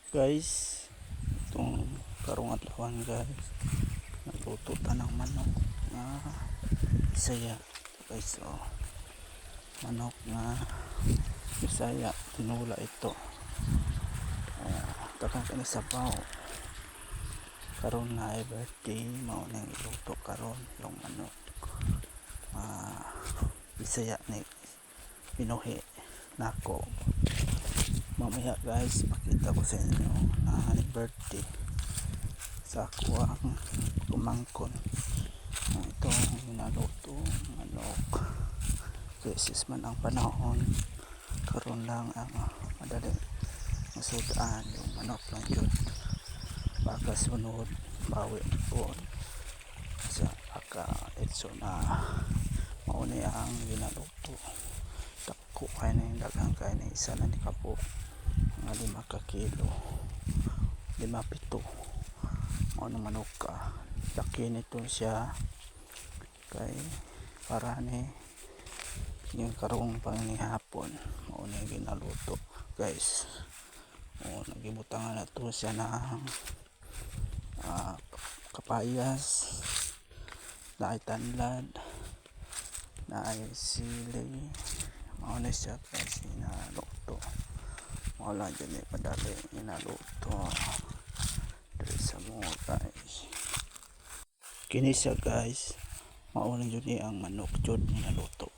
Guys, itong karong adlawan guys, nagluto ta ng manok na Bisaya. Guys, manok na Bisaya, tinula ito. Takang kini sabaw. Karon na ay birthday, mao nang iluto karon yung manok. Bisaya ni pinuhi nako. Mamaya guys, pakita ko sa inyo na birthday sa ako ang kumangkon. Itong minaluto manok. Krisis man ang panahon, karon lang ang madali masudaan yung manok lang yun. Baka sunod bawi po sa aka etso na mauni ang ginaluto. Dako kay na yung daghang kay na isa na ni kapok nga 5 ka kilo, 5-7 mao nang manok ka. Laki nito siya kay para ni yung karong panghihapon mao na ginaluto guys. Nagibutangan na to siya ng kapayas, na ay tanlad, na ay sili, mao na siya guys ginaluto. Wala dyan padali ginaluto dito sa mga guys. Kini siya guys, mao na dyan ang manok dyan ginaluto.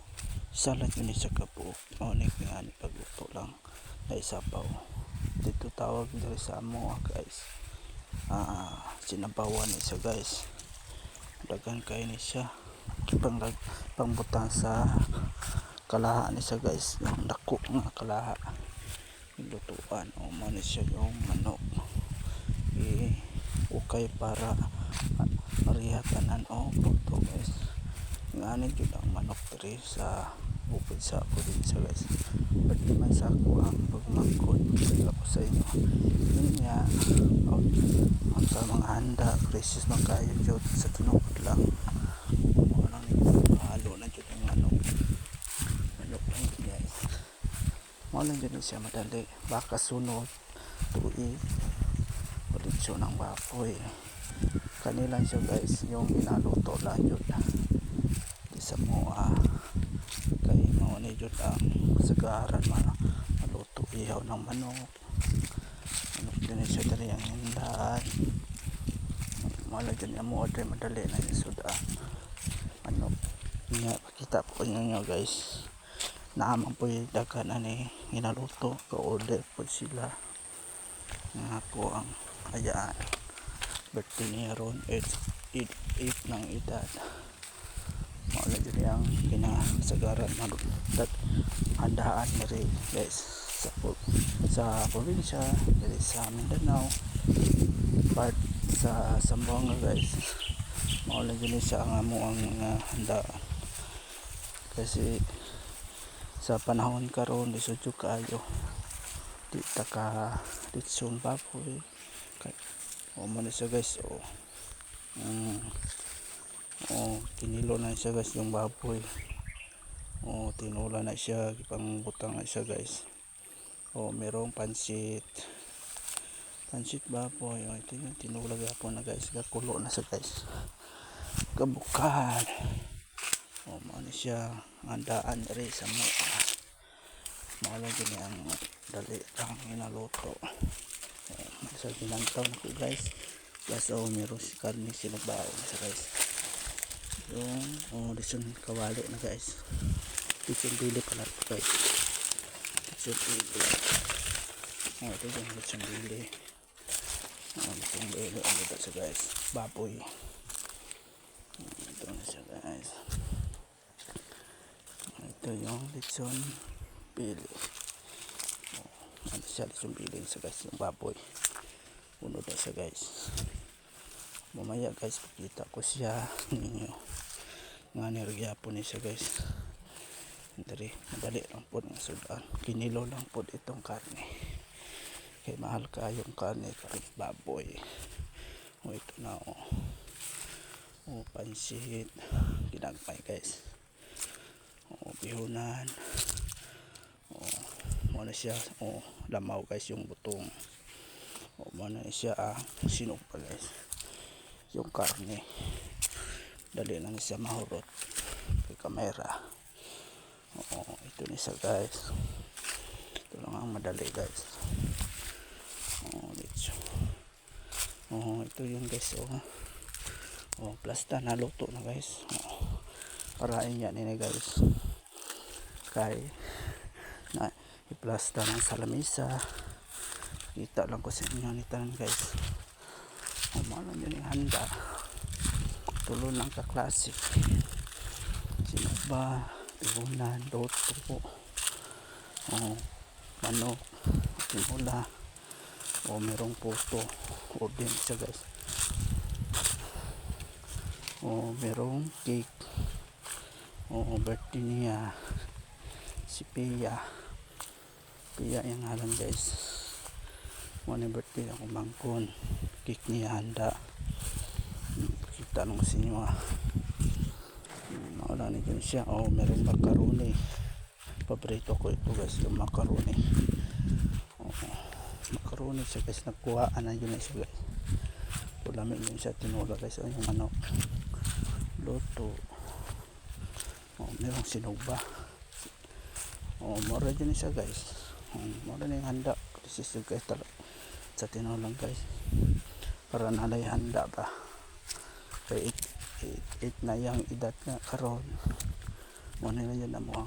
Salat yun siya kabuok, mao na yung pagluto lang na isapaw. Dito tawag dito sa mga guys, sinabawan ni siya guys. Dagan kayo ni siya pangbutang sa kalaha ni siya guys, yung dako nga kalaha lutuan. Mao ni siya yung manok ukay para marihatanan luto guys. Ngani jud ang manok diri sa bukid sa probinsya guys. Pwede man sa ako ang pagmangkod ako sa inyo yun nga. Ang sa mga handa krisis man kayo jud sa tinuod lang. Ano ni halo na jud ang manok lang guys. Mao lang jud siya madali. Baka sunod tuig produksyon ng baboy kanilang siya guys, yung ginaluto lang yun di sa mga kay mao ni jud ang sagaran maluto ihaw ng manok. Din siya dali ang hindahan. Mala dyan yung order madali na yung suda manok nga. Pakita po nyo guys, naamang po yung dagan ani ginaluto ka order po sila nga po ang ayaan. Birthday niya ron 8 ng edad. Maula dyan yung kinasagaran malutat handaan na rin guys sa probinsya dali sa Mindanao part sa Zamboanga guys. Maula dyan siya ang amo ang handaan kasi sa panahon karon isudyo kayo di taka ditsun baboy kay muna siya guys. Tinilo na siya guys yung baboy. Tinula na siya, ipang butang na siya guys. Merong pansit baboy. Ito yung tinula gapon na guys, kakulo na siya guys, kabukan. Mao na siya andaan rin sa mga malang din ang dali lang inaluto. Sa ginantaw na ko guys, plus meron si karne sinabaw sa guys. Yung dison kawali na guys, dison bili pala ito guys, dison bili. Ito yung dison bili. Dison bili ang ito sa guys, baboy. Ito na siya guys, ito yung dison bili. Ano siya dison bili sa guys, yung baboy unod na siya guys. Mamaya guys pakita ko siya ninyo nga nirgyapon ni siya guys. Dari madali lang po ng sudan, kinilo lang po itong karne kay mahal kayong karne karne baboy. Ito na pansit ginagmay guys, bihunan. Muna siya lamaw guys yung butong. O muna siya ang sinugba guys. Yung karne dali lang siya mahurot kay kamera. Oo, ito ni siya guys. Ito lang ang madali guys. Oo, dito. Oo, ito yun guys. Oh, plasta na luto na guys. Parain yan ini guys. Kay na iplasta ng salamisa. Kita lang ko sa inyo ni tanan guys. Umano yun yung handa. Tulo lang ka classic. Sinugba, tigunan, loto. Manok, tinula. Merong puto. O din siya guys. Merong cake. Birthday niya si Pia yung halang guys. Muna birthday ako mangkon, cake niya handa. Kita nung sa inyo wala na dyan siya. Merong macaroni, paborito ko ito guys, yung macaroni. Macaroni siya guys, nagkuhaan na yun siya guys. Ulamin yun siya, tinula guys. Yung manok, luto. Merong sinugba. Mura dyan siya guys. Mura na yung handa. This is guys sa tinulang guys. Para nalay handa ba. Kaya 8 na yung edad nga karon. Muna na yun na mo